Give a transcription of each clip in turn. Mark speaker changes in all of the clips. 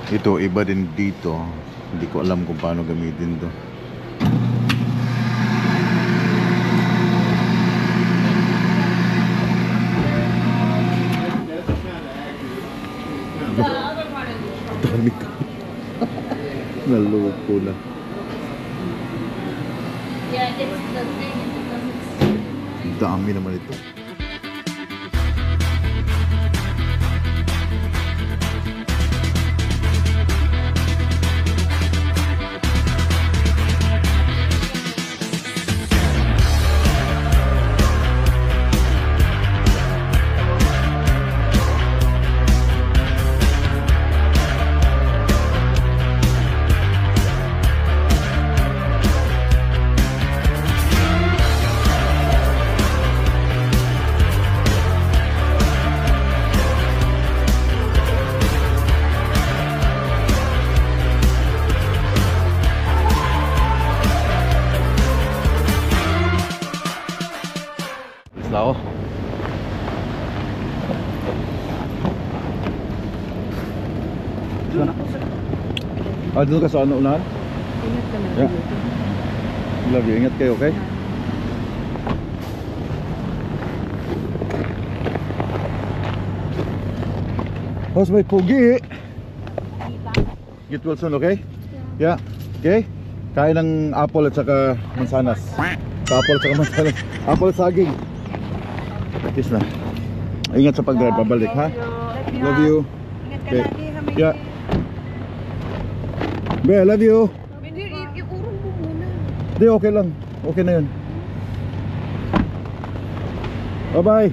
Speaker 1: Ito iba din dito. Hindi ko alam kung paano gamitin to. Dami ko. Naloko na. Dami naman ito. Ako. Doon ka sa ano unahan?
Speaker 2: Ingat ka na.
Speaker 1: Yeah. Love you. Ingat kayo, okay? How's my pogi? Get well soon, okay? Yeah. Okay? Kain ng apple at saka mansanas. Apple at saka mansanas. Apple at saging. Kiss na. Ingat sa pag-drive, pabalik ha. Love you.
Speaker 2: Ingat ka
Speaker 1: Okay.
Speaker 2: lagi, Hamay.
Speaker 1: Yeah. Be, I love you.
Speaker 2: Hindi, iurong mo muna.
Speaker 1: Hindi, okay lang. Okay na yun. Bye-bye.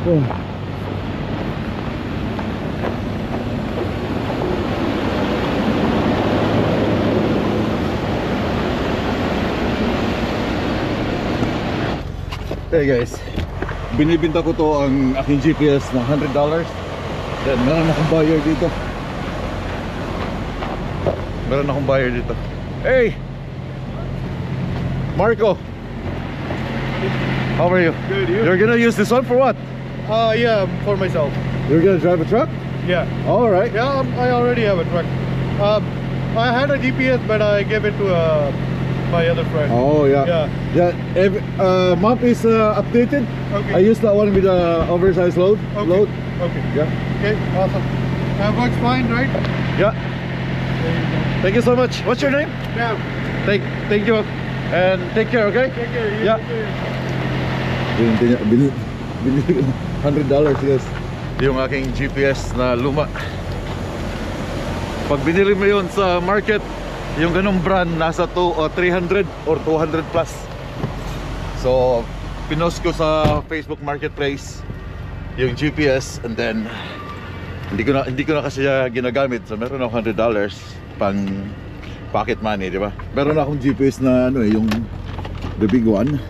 Speaker 1: Oh. Hey guys, binibinta ko to ang aking GPS ng $100. Then meron akong buyer dito. Hey! Marco! How are you?
Speaker 3: Good, you?
Speaker 1: You're gonna use this one for what?
Speaker 3: Yeah, for myself.
Speaker 1: You're gonna drive a truck?
Speaker 3: Yeah.
Speaker 1: Alright.
Speaker 3: Yeah, I already have a truck. I had a GPS, but I gave it to my other friend.
Speaker 1: Oh yeah.
Speaker 3: Yeah.
Speaker 1: Map is updated.
Speaker 3: Okay.
Speaker 1: I used that one with the oversized load.
Speaker 3: Okay. Okay.
Speaker 1: Yeah.
Speaker 3: Okay, awesome. That works fine, right?
Speaker 1: Yeah.
Speaker 3: There you go.
Speaker 1: Thank you so much. What's your name?
Speaker 3: Yeah.
Speaker 1: Thank you. And take care, okay?
Speaker 3: Take care. You
Speaker 1: Yeah.
Speaker 3: too.
Speaker 1: Binili ko $100 guys. Yung aking GPS na luma. Pag binili mo yun sa market, yung ganung brand nasa 300 or 200 plus. So pinost ko sa Facebook Marketplace yung GPS, and then hindi ko na kasi ginagamit. So meron ako $100 pang pocket money, di ba? Meron akong GPS na ano yung the big one.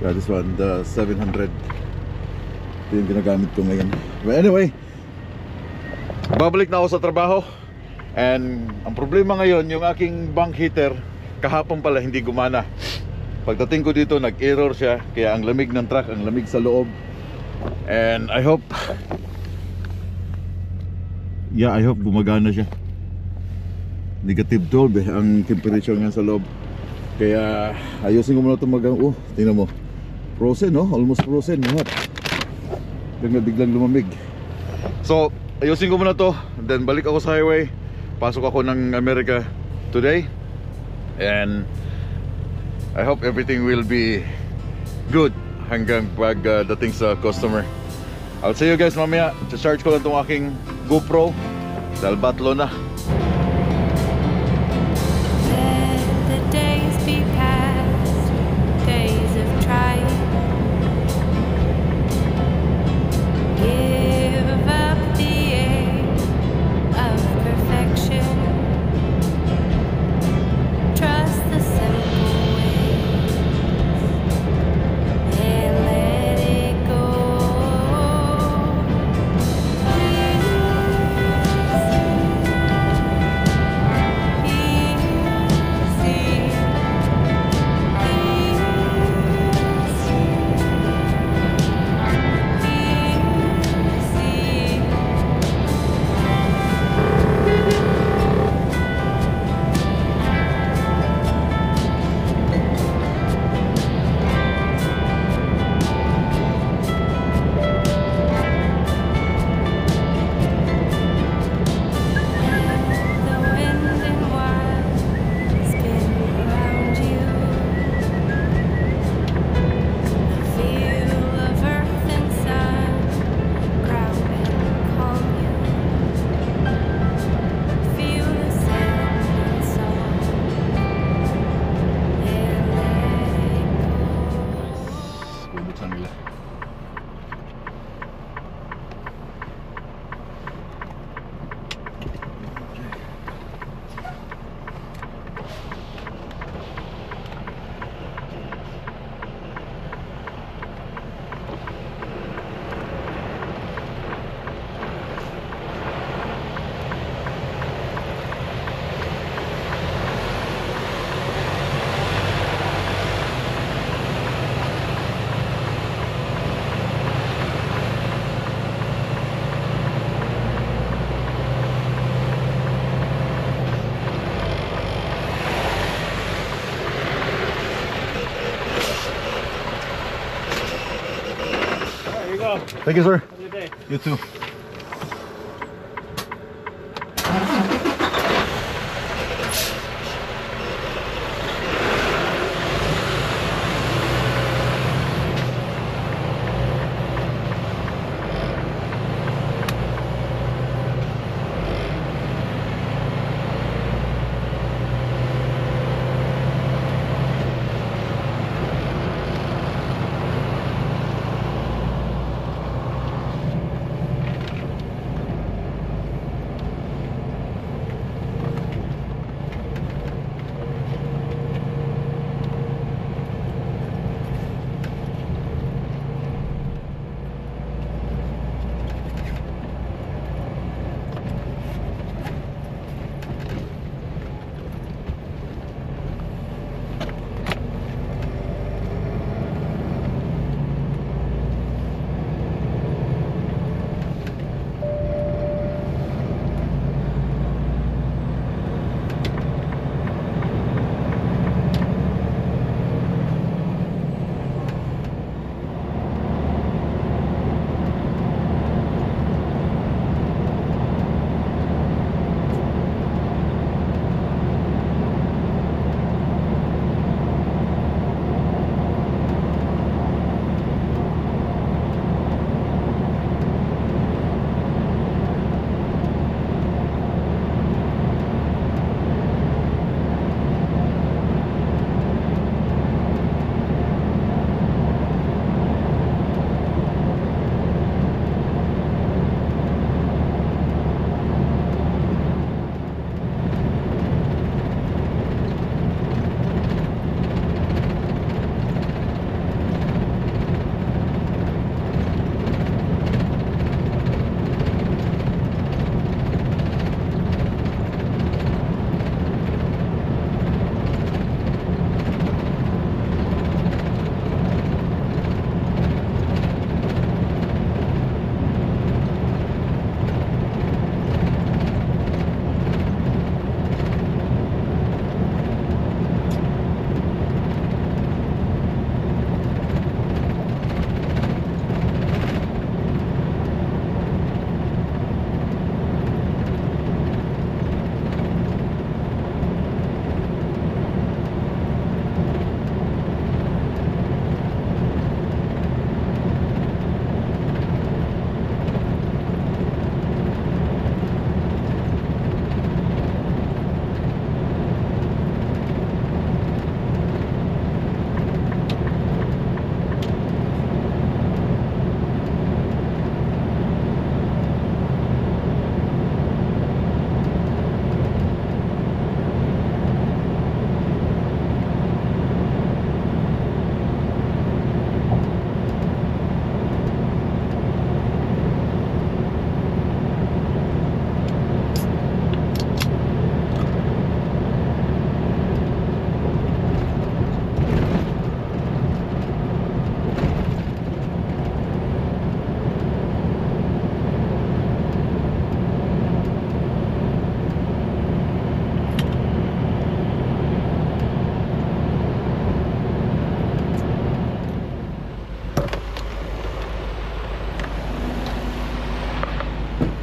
Speaker 1: Yeah, this one, the 700. Ito yung ginagamit ko ngayon. But anyway, babalik na ako sa trabaho. And ang problema ngayon, yung aking bank heater kahapon pala hindi gumana. Pagdating ko dito, nag-error siya. Kaya ang lamig ng truck, ang lamig sa loob. And I hope gumagana siya. Negative 12 ang temperature nga sa loob. Kaya ayusin ko muna itong oh, tingnan mo. Frozen, no? Almost frozen. Biglang lumamig. So ayusin ko muna to, then balik ako sa highway. Pasok ako ng America today. And I hope everything will be good hanggang pag dating sa customer. I'll see you guys mamaya. Charge ko lang itong aking GoPro dahil batlo na. Thank you, sir. You too.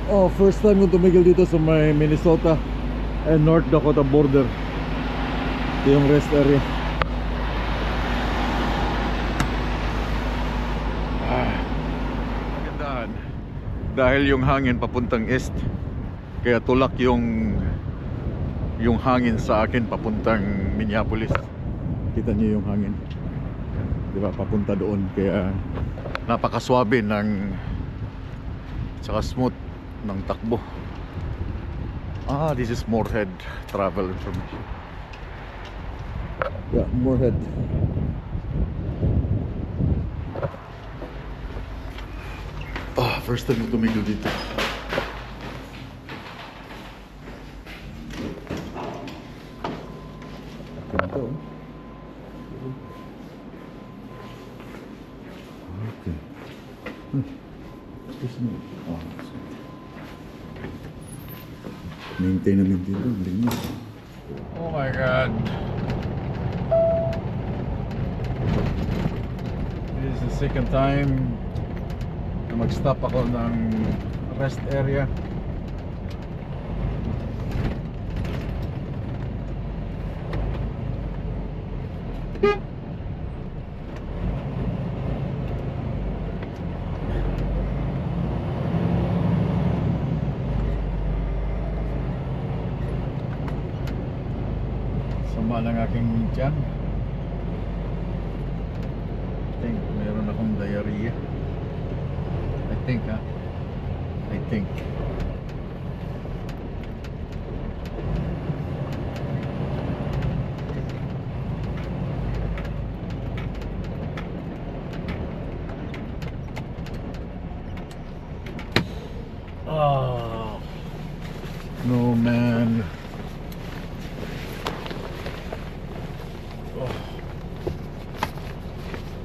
Speaker 1: Oh, first time kong tumigil dito sa may Minnesota and North Dakota border. Ito yung rest area. Magandahan dahil yung hangin papuntang east, kaya tulak yung hangin sa akin papuntang Minneapolis. Kita niyo yung hangin, di ba, papunta doon, kaya napakaswabe ng tsaka smooth ng takbo. This is Moorhead travel information. Yeah, Moorhead. First time ko tumigil dito. Ganito. Okay. Excuse me. Maintain namin dito. Oh my God. This is the second time mag-stop ako ng rest area. Sama ng aking tiyan. I think meron akong diarrhea. I think I think. Oh no, man.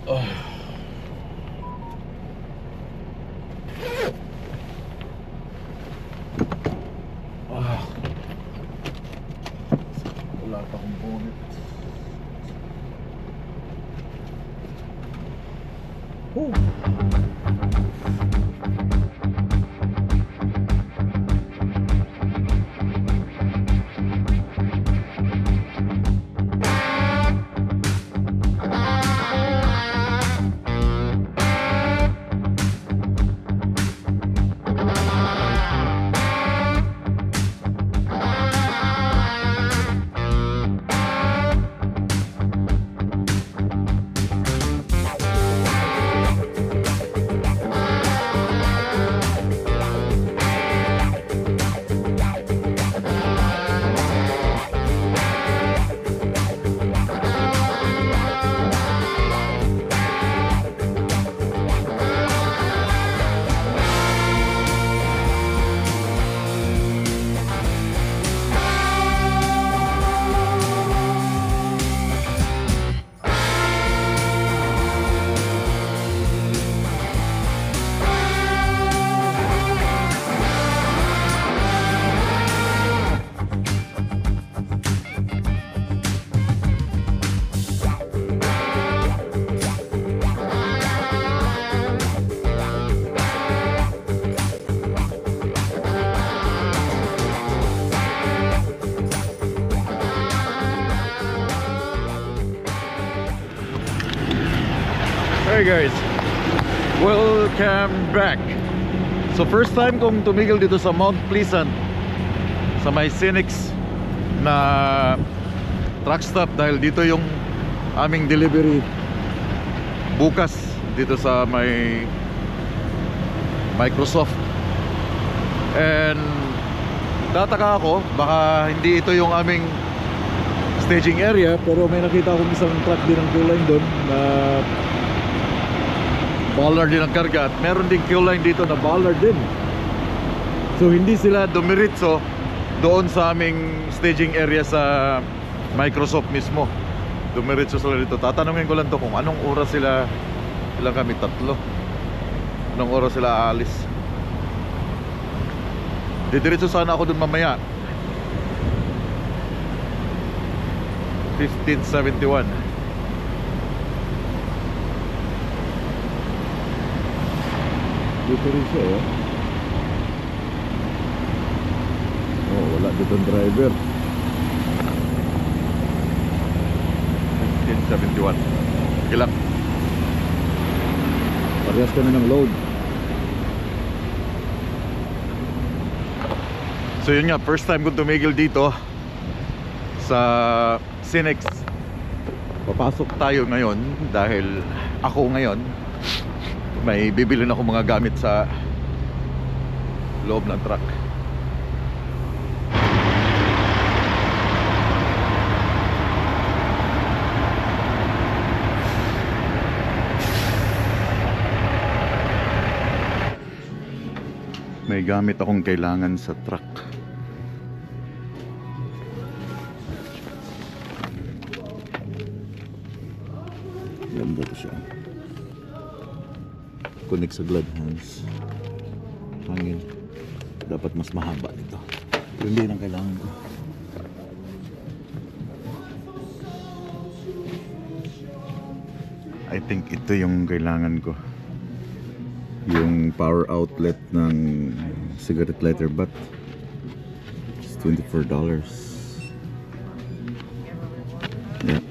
Speaker 1: Oh. Ah. Wala pa akong bonnet. Oh. Hey guys, welcome back. So first time kong tumigil dito sa Mount Pleasant, sa may Phoenix na truck stop, dahil dito yung aming delivery bukas dito sa may Microsoft. And tataka ako, baka hindi ito yung aming staging area, pero may nakita akong isang truck din ng fuel line doon na Ballard din ang karga, at meron din fuel line dito na Ballard din. So hindi sila dumiritso doon sa aming staging area sa Microsoft mismo. Dumiritso sila dito. Tatanungin ko lang to kung anong oras sila, ilang kami, tatlo, anong oras sila aalis. Didiretso sana ako doon mamaya. 1571. Dito rin siya, oh. Oh, wala dito ang driver. 1571. Kilak. Parehas kami ng load. So yun nga, first time kong tumigil dito sa Phoenix. Papasok tayo ngayon dahil ako ngayon may bibili na ako mga gamit sa loob ng truck. May gamit akong kailangan sa truck. Ganda to siya. Connect sa glove hands. Hangin. Dapat mas mahaba nito. Hindi nang kailangan ko. I think ito yung kailangan ko. Yung power outlet ng cigarette lighter butt is $24. Yeah.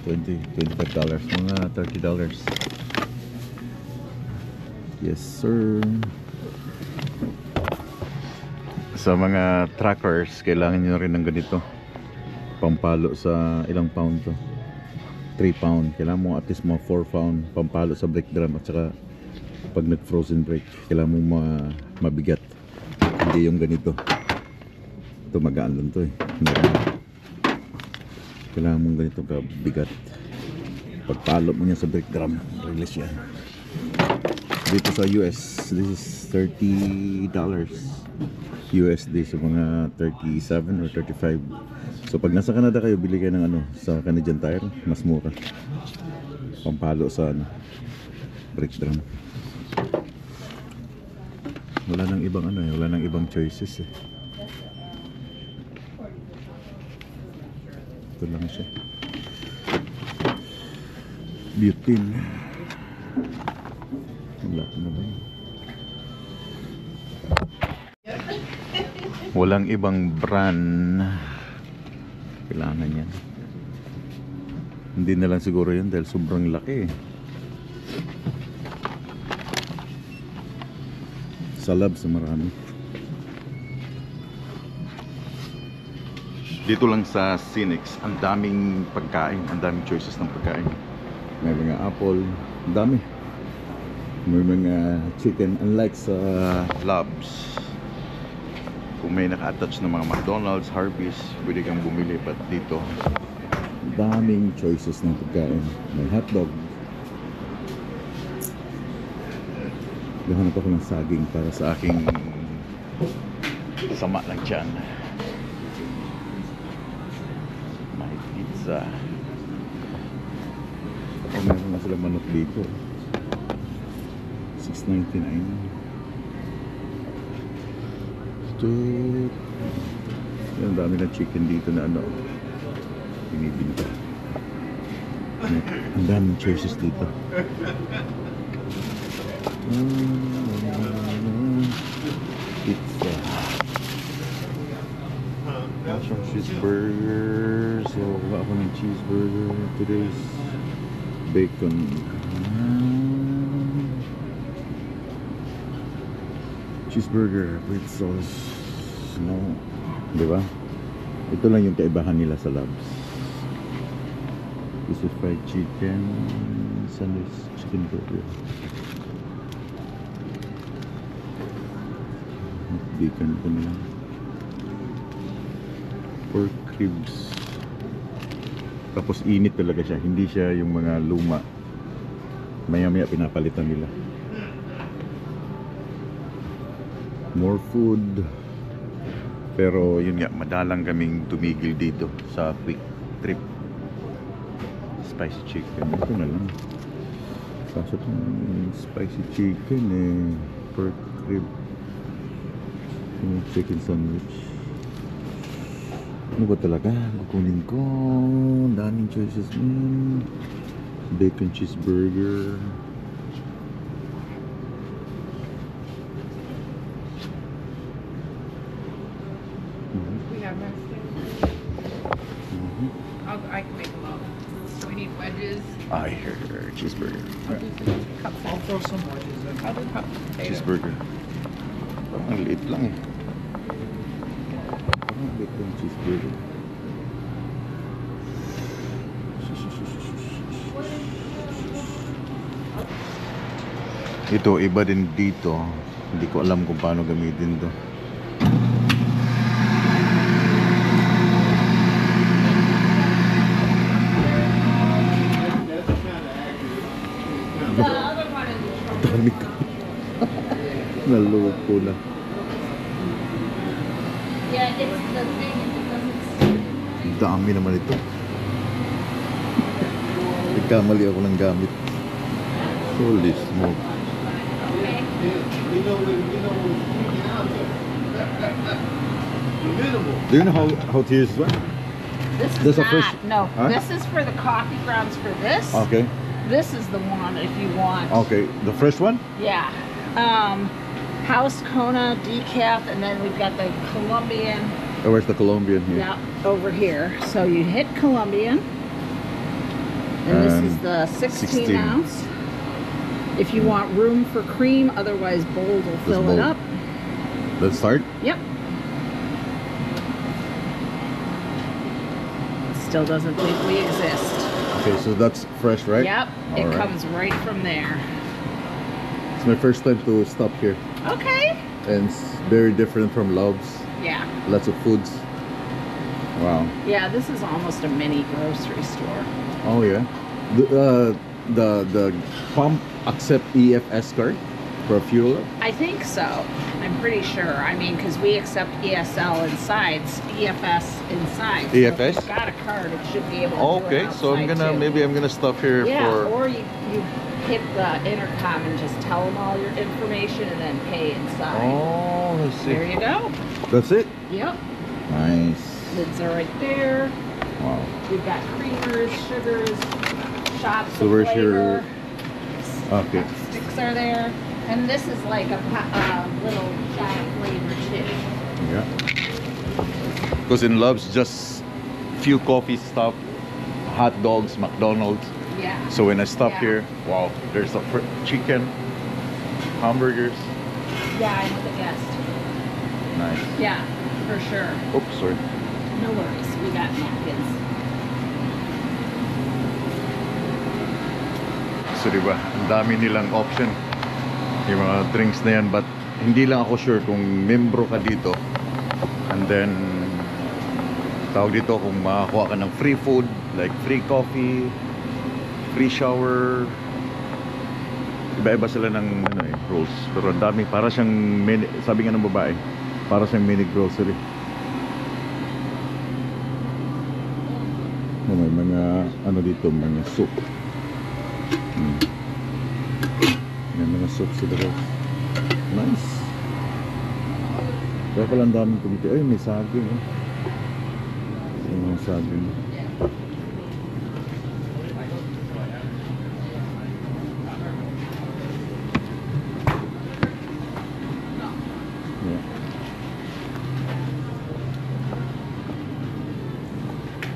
Speaker 1: $25, mga $30. Yes sir. Sa mga trackers, kailangan nyo rin ng ganito. Pampalo sa ilang pound to? 3 pound. Kailangan mo at least mga 4 pound pampalo sa brake drum. At saka pag nag frozen brake, kailangan mo mabigat. Hindi yung ganito. Ito magaan lang to eh. Kailangan mong ganito kabigat. Pagpalo mo niya sa brake drum, release yan. Dito sa US, this is $30 USD, so mga 37 or 35. So pag nasa Canada kayo, bili kayo ng sa Canadian Tire, mas mura. Pampalo sa brake drum. Wala nang ibang wala nang ibang choices eh. Ito lang siya. Butane. Wala na ba yun? Walang ibang brand. Kailangan yan. Hindi na lang siguro yan dahil sobrang laki. Sa Labs marami. Dito lang sa Cinex, ang daming pagkain, ang daming choices ng pagkain. May mga apple, ang dami. May mga chicken, unlike sa Labs. Kung may naka-attach ng mga McDonald's, Harvey's, pwede kang bumili. But dito, daming choices ng pagkain. May hotdog. Gahanap ako ng saging para sa aking sama ng tiyan. May pizza. O meron na sila manok dito. $6.99. Yan, dami na chicken dito na binibinta. Ang daming choices dito. Pizza. Some cheeseburger. So wala ako ng cheeseburger. Today's bacon. Cheeseburger with sauce. No, di ba? Ito lang yung kaibahan nila sa Labs. This is fried chicken sandwich, chicken burger. Bacon ko nila. Pork ribs. Tapos init talaga siya. Hindi siya yung mga luma. Maya-maya pinapalitan nila. More food. Pero yun nga, madalang kaming tumigil dito sa quick trip. Spicy chicken. Ito na lang. Kaso itong spicy chicken pork rib. Chicken sandwich. Ano ba talaga? Kukunin ko. Daming choices. Bacon cheeseburger.
Speaker 2: We have I can make them all. So we need wedges.
Speaker 1: I hear cheeseburger.
Speaker 2: I'll do some cups.
Speaker 3: I'll throw some wedges in.
Speaker 2: I'll do cups of potato.
Speaker 1: Cheeseburger. Ang liit lang eh. Parang liit lang cheeseburger. Ito, iba din dito. Hindi ko alam kung paano gamitin to. Dami ka. Naloko na.
Speaker 2: Yeah, it's the thing.
Speaker 1: Dami naman ito. Nagkamali ako ng gamit. Holy smoke. Do you know how to use this one?
Speaker 2: This is
Speaker 1: There's a
Speaker 2: not.
Speaker 1: fish-
Speaker 2: No,
Speaker 1: Huh?
Speaker 2: this is for the coffee grounds for this.
Speaker 1: Okay.
Speaker 2: This is the one if you want.
Speaker 1: Okay, the fresh one?
Speaker 2: Yeah. House Kona decaf, and then we've got the Colombian.
Speaker 1: Oh, where's the Colombian here?
Speaker 2: Yeah, over here. So you hit Colombian. And this is the 16 ounce. If you want room for cream, otherwise Bold will fill it up.
Speaker 1: Let's start.
Speaker 2: Yep. Still doesn't think we exist.
Speaker 1: Okay, so that's fresh, right?
Speaker 2: Yep,
Speaker 1: All
Speaker 2: it
Speaker 1: right.
Speaker 2: comes right from there.
Speaker 1: It's my first time to stop here.
Speaker 2: Okay.
Speaker 1: And it's very different from Love's.
Speaker 2: Yeah.
Speaker 1: Lots of foods. Wow.
Speaker 2: Yeah, this is almost a mini grocery store.
Speaker 1: Oh yeah. The pump accept EFS card for fuel up?
Speaker 2: I think so. I'm pretty sure. I mean, because we accept ESL inside, EFS inside. So
Speaker 1: EFS?
Speaker 2: if you've got a card, it should be able to do
Speaker 1: Okay,
Speaker 2: it
Speaker 1: so I'm
Speaker 2: outside,
Speaker 1: gonna
Speaker 2: too.
Speaker 1: maybe I'm gonna stop here
Speaker 2: Yeah,
Speaker 1: for.
Speaker 2: or you hit the intercom and just tell them all your information and then pay inside.
Speaker 1: Oh, let's see.
Speaker 2: There you go.
Speaker 1: That's it.
Speaker 2: Yep.
Speaker 1: Nice.
Speaker 2: Lids are right there.
Speaker 1: Wow.
Speaker 2: We've got creamers, sugars, shots
Speaker 1: So
Speaker 2: of
Speaker 1: where's
Speaker 2: flavor.
Speaker 1: Okay.
Speaker 2: Sticks are there. And this is like a little shot of flavor too.
Speaker 1: Yeah. Because in Love's just few coffee stuff, hot dogs, McDonald's.
Speaker 2: Yeah.
Speaker 1: So when I stop
Speaker 2: Yeah.
Speaker 1: here, wow, there's a chicken, hamburgers.
Speaker 2: Yeah, I'm with a guest.
Speaker 1: Nice.
Speaker 2: Yeah, for sure.
Speaker 1: Oops, sorry.
Speaker 2: No worries. We got napkins.
Speaker 1: So diba, ang dami nilang option. Yung mga drinks na yan, but hindi lang ako sure kung membro ka dito. And then, tawag dito kung makakuha ka ng free food, like free coffee, free shower. Iba-iba sila ng rules. Pero ang dami, para siyang mini, sabi nga ng babae, para siyang mini grocery. Oh, may mga dito, mga soup. May mga soup sila guys. Nice. Kaya pala ang daming dito. Ay, may saging. May mga saging. Yeah.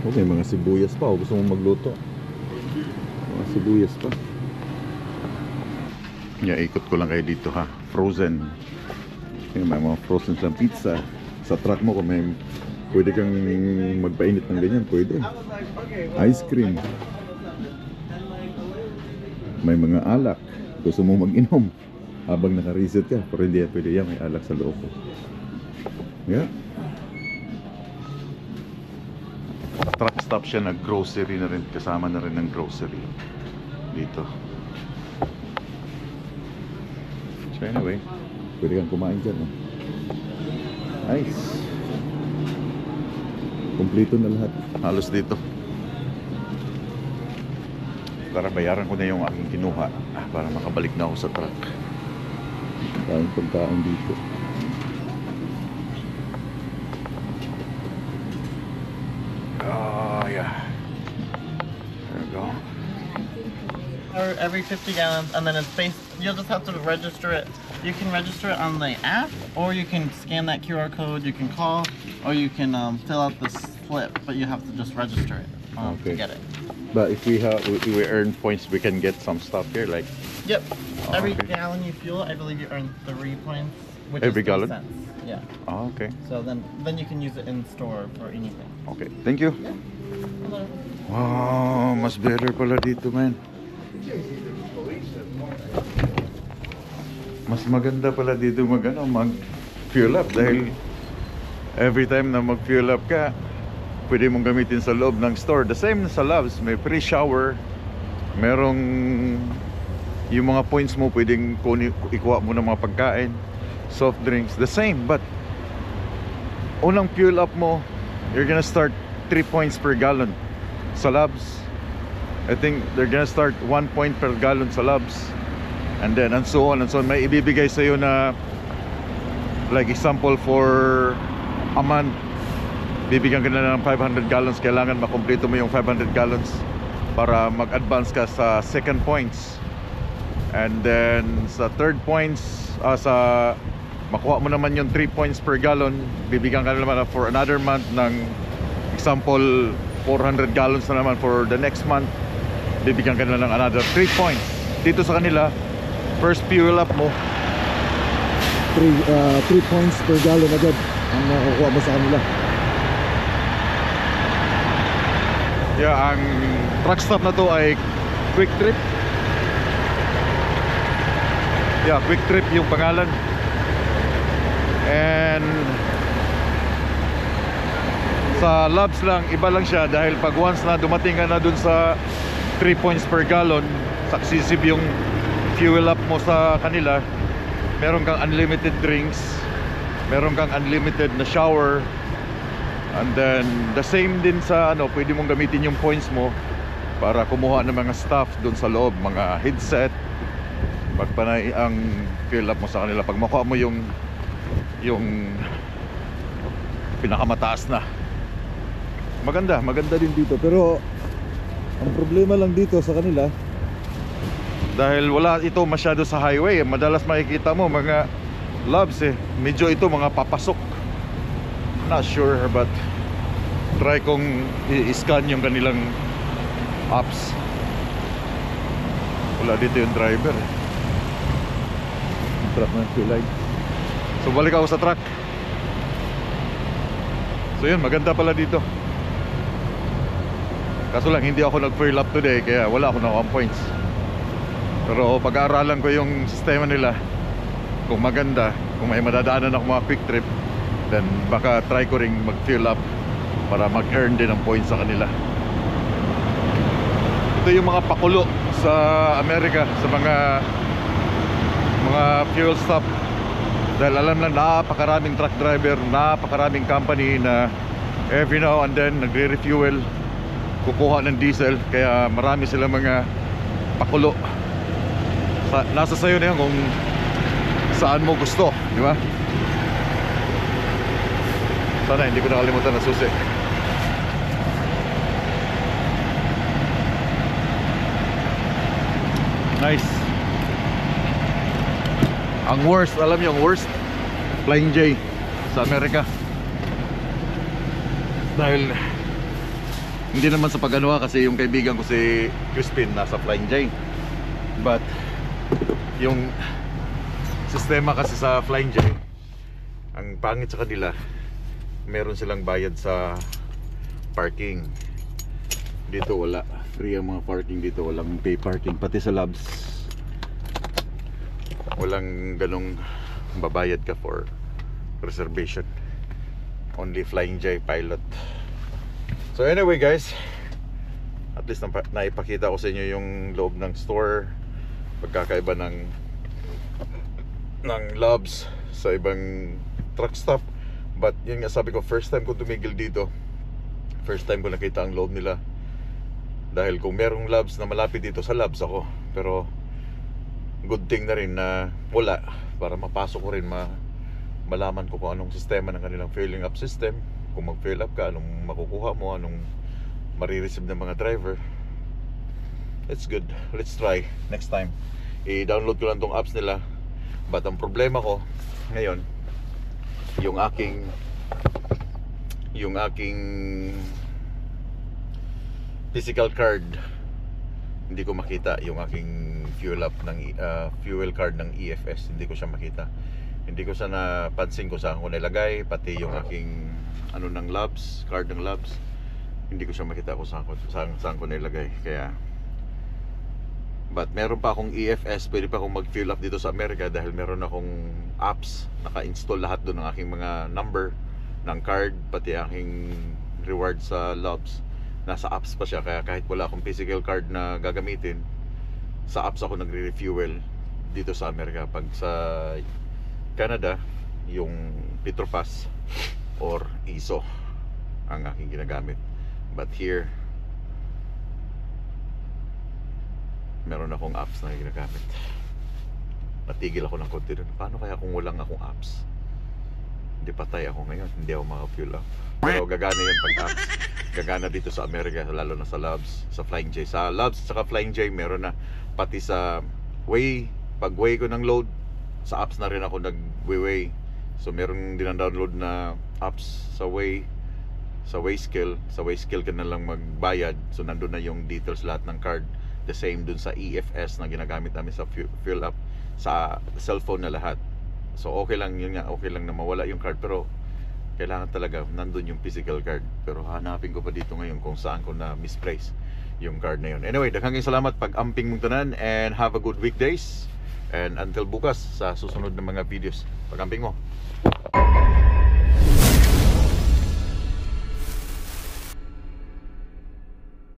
Speaker 1: Oh, may mga sibuyas pa. Gusto mong magluto? Mga sibuyas pa. Yeah, ikot ko lang kayo dito ha. Frozen. Yung may mga frozen sa pizza. Sa truck mo kung may pwede kang magpainit ng ganyan, pwede. Ice cream. May mga alak. Gusto mo mag-inom habang naka-reset ka. Pero hindi yan pwede yan. May alak sa loob. Yeah. Truck stop siya na grocery na rin. Kasama na rin ng grocery. Dito. So anyway, pwede kang kumain dyan. No? Nice. Kompleto na lahat. Halos dito. Para bayaran ko na yung aking kinuha. Para makabalik na ako sa truck. Daming pagkain dito. Oh yeah. There we go.
Speaker 4: Or every 50 gallons, and then it's based. You'll just have to register it. You can register it on the app, or you can scan that QR code. You can call, or you can fill out the slip, but you have to just register it to get it.
Speaker 1: But if we earn points, we can get some stuff here, like
Speaker 4: Yep.
Speaker 1: Oh,
Speaker 4: Every
Speaker 1: okay.
Speaker 4: gallon you fuel, I believe you earn 3 points, which
Speaker 1: Every
Speaker 4: is 3
Speaker 1: gallon?
Speaker 4: cents. Yeah.
Speaker 1: oh, okay,
Speaker 4: So then you can use it in store for anything.
Speaker 1: okay. Thank you.
Speaker 4: Hello.
Speaker 1: Wow, mas better pala dito, man. Mas maganda pala dito mag fuel up dahil every time na mag fuel up ka, pwede mong gamitin sa loob ng store. The same sa Love's, may free shower, merong yung mga points mo pwedeng ikuha mo ng mga pagkain, soft drinks, the same. But unang fuel up mo, you're gonna start 3 points per gallon. Sa Love's, I think they're gonna start 1 point per gallon sa Love's, and then and so on and so on. May ibibigay sa'yo na, like example, for a month bibigyan ka na ng 500 gallons. Kailangan makompleto mo yung 500 gallons para mag-advance ka sa second points. And then sa third points, sa makuha mo naman yung 3 points per gallon, bibigyan ka naman for another month ng example 400 gallons na naman for the next month, bibigyan ka na ng another 3 points. Dito sa kanila, first fuel up mo
Speaker 5: 3 points per gallon agad ang nakukuha mo sa kanila.
Speaker 1: Yeah, ang truck stop na to ay Quick Trip. Yeah, Quick Trip yung pangalan. And sa labs lang, iba lang siya dahil pag once na dumating ka na dun sa 3 points per gallon, successive yung fuel up mo sa kanila, meron kang unlimited drinks, meron kang unlimited na shower, and then the same din sa pwede mong gamitin yung points mo para kumuha ng mga stuff dun sa loob, mga headset, pagpanay ang fill up mo sa kanila pag makuha mo yung pinakamataas na.
Speaker 5: Maganda din dito, pero ang problema lang dito sa kanila,
Speaker 1: dahil wala ito masyado sa highway, madalas makikita mo mga labs medyo ito mga papasok. Not sure, but try kong i-scan yung kanilang apps. Wala dito yung driver
Speaker 5: truck na tulay.
Speaker 1: So balik ako sa truck. So yun, maganda pala dito. Kaso lang hindi ako nag-fill up today, kaya wala ako na 1 points. Pero pag-aaralan ko yung sistema nila, kung maganda, kung may madadaanan ako mga quick trip, then baka try ko ring mag-fill up para mag-earn din ng points sa kanila. Ito yung mga pakulo sa Amerika, sa mga fuel stop. Dahil alam na napakaraming truck driver, napakaraming company na every now and then nagre-refuel, kukuha ng diesel, kaya marami silang mga pakulo. Nasa sayo na yan kung saan mo gusto, di ba? Sana hindi ko nakalimutan na susi. Nice. Ang worst, alam niyo ang worst, Flying J sa Amerika. Dahil hindi naman sa pag-anuha, kasi yung kaibigan ko si Crispin nasa Flying J. But yung sistema kasi sa Flying J, ang pangit sa kanila, meron silang bayad sa parking. Dito wala, free ang mga parking dito, walang pay parking. Pati sa labs walang ganong babayad ka for reservation. Only Flying J pilot. So anyway guys, at least naipakita ko sa inyo yung loob ng store, pagkakaiba ng labs sa ibang truck stop. But yun nga, sabi ko, first time ko tumigil dito, first time ko nakita ang loob nila. Dahil kung merong labs na malapit dito, sa labs ako. Pero good thing na rin na wala, para mapasok ko rin, malaman ko kung anong sistema ng kanilang filling up system. Kung mag-fill up ka, anong makukuha mo, anong marireceive ng mga driver. It's good, let's try next time. I-download ko lang tong apps nila. But ang problema ko ngayon, yung aking physical card, hindi ko makita yung aking fuel card ng EFS. Hindi ko siya makita. Hindi ko siya napansin kung saan ko nilagay, pati yung aking ng labs, card ng labs. Hindi ko siya makita kung saan ko nilagay. Kaya but meron pa akong EFS, pwede pa akong mag-fill up dito sa Amerika dahil meron akong apps, naka-install lahat doon ng aking mga number ng card, pati aking reward sa labs. Nasa apps pa siya, kaya kahit wala akong physical card na gagamitin, sa apps ako nagre-refuel dito sa Amerika. Pag sa Canada, yung Petropass or ISO ang aking ginagamit. But here, meron akong apps na ginagamit. Natigil ako ng konti doon. Paano kaya kung walang akong apps? Hindi, patay ako ngayon, hindi ako maka-fuel up. Pero gagana yun pag apps. gagana dito sa Amerika, lalo na sa Loves, sa Flying J. Sa Loves saka Flying J meron na, pati sa Way, pag Way ko ng load, sa apps na rin ako nag-Way. So meron din ang download na apps sa Way, sa Wayskill. Sa Wayskill ka na lang magbayad, so nandun na yung details lahat ng card. The same dun sa EFS na ginagamit namin sa fill up sa cellphone na lahat. So okay lang yun nga, okay lang na mawala yung card, pero kailangan talaga nandun yung physical card. Pero hanapin ko pa dito ngayon kung saan ko na misplace yung card na yun. Anyway, daghang salamat pag-amping mong tanan, and have a good weekdays, and until bukas sa susunod na mga videos. Pag-amping mo.